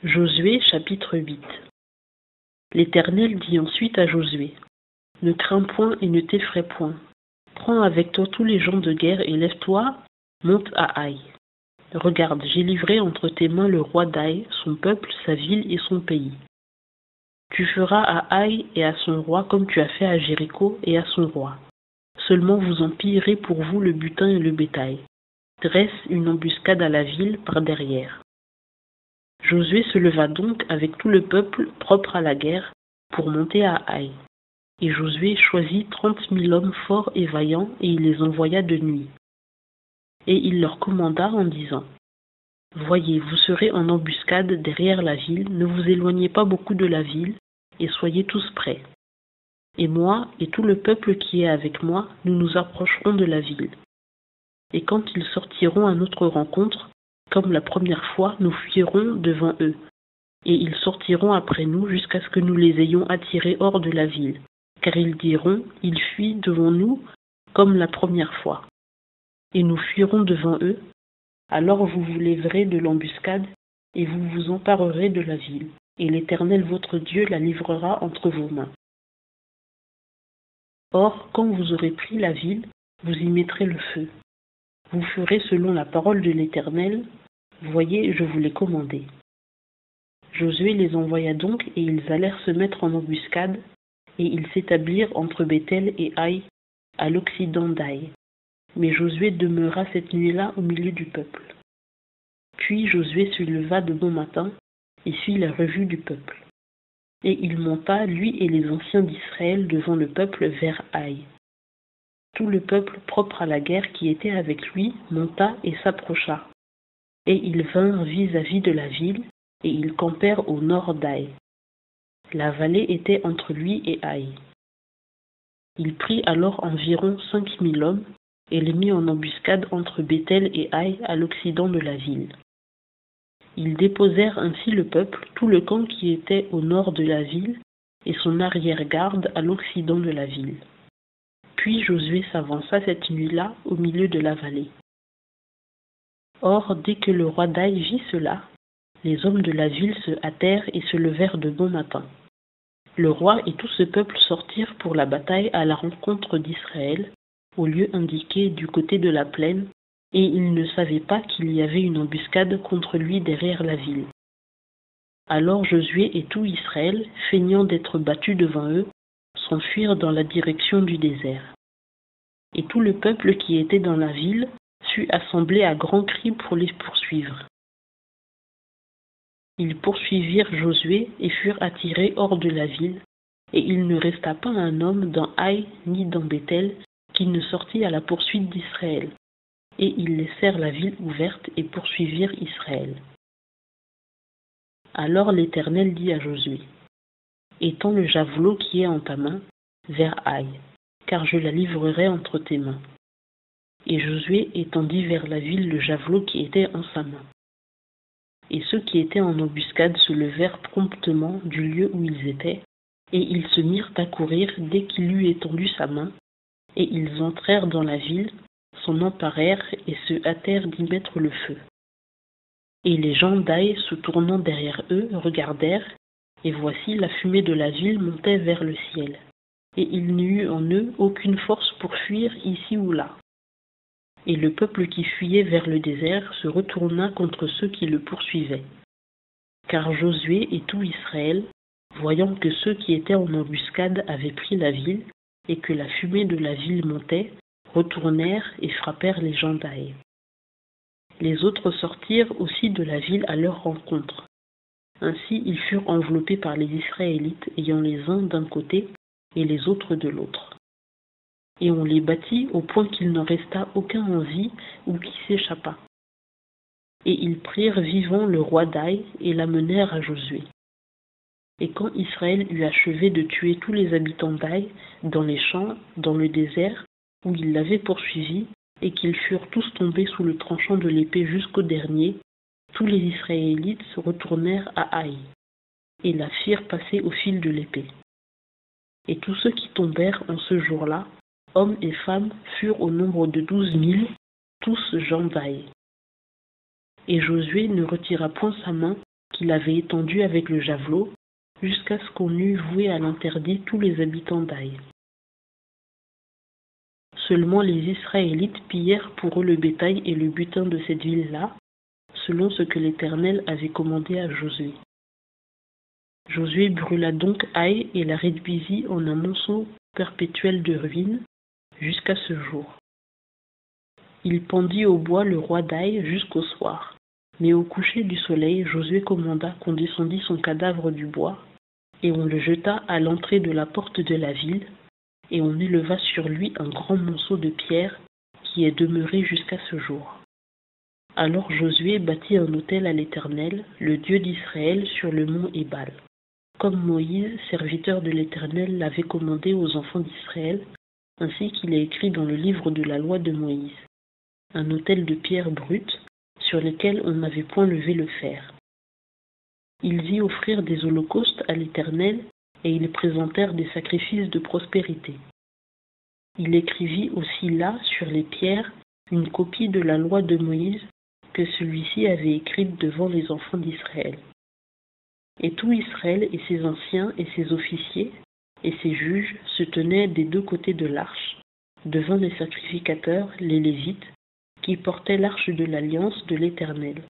Josué chapitre 8. L'Éternel dit ensuite à Josué: Ne crains point et ne t'effraie point. Prends avec toi tous les gens de guerre et lève-toi, monte à Haï. Regarde, j'ai livré entre tes mains le roi d'Haï, son peuple, sa ville et son pays. Tu feras à Haï et à son roi comme tu as fait à Jéricho et à son roi. Seulement vous en pillerez pour vous le butin et le bétail. Dresse une embuscade à la ville par derrière. Josué se leva donc avec tout le peuple propre à la guerre pour monter à Haï. Et Josué choisit 30 000 hommes forts et vaillants et il les envoya de nuit. Et il leur commanda en disant: Voyez, vous serez en embuscade derrière la ville, ne vous éloignez pas beaucoup de la ville et soyez tous prêts. Et moi et tout le peuple qui est avec moi, nous nous approcherons de la ville. Et quand ils sortiront à notre rencontre, comme la première fois, nous fuirons devant eux, et ils sortiront après nous jusqu'à ce que nous les ayons attirés hors de la ville, car ils diront: Ils fuient devant nous comme la première fois. Et nous fuirons devant eux, alors vous vous lèverez de l'embuscade, et vous vous emparerez de la ville, et l'Éternel votre Dieu la livrera entre vos mains. Or, quand vous aurez pris la ville, vous y mettrez le feu. Vous ferez selon la parole de l'Éternel. Voyez, je vous l'ai commandé. Josué les envoya donc, et ils allèrent se mettre en embuscade, et ils s'établirent entre Béthel et Haï, à l'occident d'Haï. Mais Josué demeura cette nuit-là au milieu du peuple. Puis Josué se leva de bon matin, et fit la revue du peuple. Et il monta, lui et les anciens d'Israël, devant le peuple vers Haï. Tout le peuple propre à la guerre qui était avec lui monta et s'approcha. Et ils vinrent vis-à-vis de la ville, et ils campèrent au nord d'Haï. La vallée était entre lui et Haï. Il prit alors environ 5 000 hommes, et les mit en embuscade entre Béthel et Haï à l'occident de la ville. Ils déposèrent ainsi le peuple, tout le camp qui était au nord de la ville, et son arrière-garde à l'occident de la ville. Puis Josué s'avança cette nuit-là au milieu de la vallée. Or, dès que le roi d'Haï vit cela, les hommes de la ville se hâtèrent et se levèrent de bon matin. Le roi et tout ce peuple sortirent pour la bataille à la rencontre d'Israël, au lieu indiqué du côté de la plaine, et ils ne savaient pas qu'il y avait une embuscade contre lui derrière la ville. Alors Josué et tout Israël, feignant d'être battus devant eux, s'enfuirent dans la direction du désert. Et tout le peuple qui était dans la ville fut assemblé à grands cris pour les poursuivre. Ils poursuivirent Josué et furent attirés hors de la ville, et il ne resta pas un homme dans Haï ni dans Béthel qui ne sortit à la poursuite d'Israël. Et ils laissèrent la ville ouverte et poursuivirent Israël. Alors l'Éternel dit à Josué: Étends le javelot qui est en ta main vers Haï, car je la livrerai entre tes mains. Et Josué étendit vers la ville le javelot qui était en sa main. Et ceux qui étaient en embuscade se levèrent promptement du lieu où ils étaient, et ils se mirent à courir dès qu'il eut étendu sa main, et ils entrèrent dans la ville, s'en emparèrent et se hâtèrent d'y mettre le feu. Et les gens d'Haï, se tournant derrière eux, regardèrent, et voici la fumée de la ville montait vers le ciel, et il n'y eut en eux aucune force pour fuir ici ou là. Et le peuple qui fuyait vers le désert se retourna contre ceux qui le poursuivaient. Car Josué et tout Israël, voyant que ceux qui étaient en embuscade avaient pris la ville, et que la fumée de la ville montait, retournèrent et frappèrent les gens d'Haï. Les autres sortirent aussi de la ville à leur rencontre. Ainsi ils furent enveloppés par les Israélites, ayant les uns d'un côté et les autres de l'autre. Et on les battit au point qu'il n'en resta aucun en vie ou qui s'échappa. Et ils prirent vivant le roi d'Haï et l'amenèrent à Josué. Et quand Israël eut achevé de tuer tous les habitants d'Haï, dans les champs, dans le désert, où il l'avait poursuivi, et qu'ils furent tous tombés sous le tranchant de l'épée jusqu'au dernier, tous les Israélites se retournèrent à Haï, et la firent passer au fil de l'épée. Et tous ceux qui tombèrent en ce jour-là, hommes et femmes, furent au nombre de 12 000, tous gens d'Haï. Et Josué ne retira point sa main qu'il avait étendu avec le javelot, jusqu'à ce qu'on eût voué à l'interdit tous les habitants d'Aï. Seulement les Israélites pillèrent pour eux le bétail et le butin de cette ville-là, selon ce que l'Éternel avait commandé à Josué. Josué brûla donc Aï et la réduisit en un monceau perpétuel de ruines jusqu'à ce jour. Il pendit au bois le roi d'Aï jusqu'au soir. Mais au coucher du soleil, Josué commanda qu'on descendît son cadavre du bois, et on le jeta à l'entrée de la porte de la ville, et on éleva sur lui un grand monceau de pierre qui est demeuré jusqu'à ce jour. Alors Josué bâtit un autel à l'Éternel, le Dieu d'Israël, sur le mont Ébal, comme Moïse, serviteur de l'Éternel, l'avait commandé aux enfants d'Israël, ainsi qu'il est écrit dans le livre de la loi de Moïse. Un autel de pierre brute, sur lesquels on n'avait point levé le fer. Ils y offrirent des holocaustes à l'Éternel, et ils présentèrent des sacrifices de prospérité. Il écrivit aussi là, sur les pierres, une copie de la loi de Moïse que celui-ci avait écrite devant les enfants d'Israël. Et tout Israël et ses anciens et ses officiers et ses juges se tenaient des deux côtés de l'arche, devant les sacrificateurs, les Lévites, qui portaient l'arche de l'alliance de l'Éternel.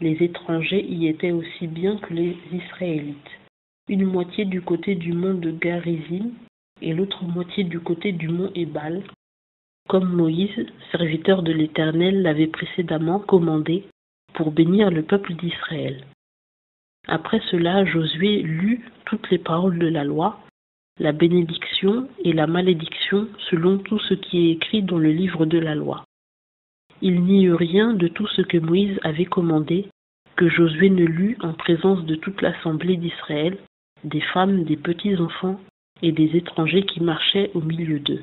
Les étrangers y étaient aussi bien que les Israélites, une moitié du côté du mont de Garizim et l'autre moitié du côté du mont Ébal, comme Moïse, serviteur de l'Éternel, l'avait précédemment commandé pour bénir le peuple d'Israël. Après cela, Josué lut toutes les paroles de la loi, la bénédiction et la malédiction selon tout ce qui est écrit dans le livre de la loi. Il n'y eut rien de tout ce que Moïse avait commandé que Josué ne lut en présence de toute l'assemblée d'Israël, des femmes, des petits-enfants et des étrangers qui marchaient au milieu d'eux.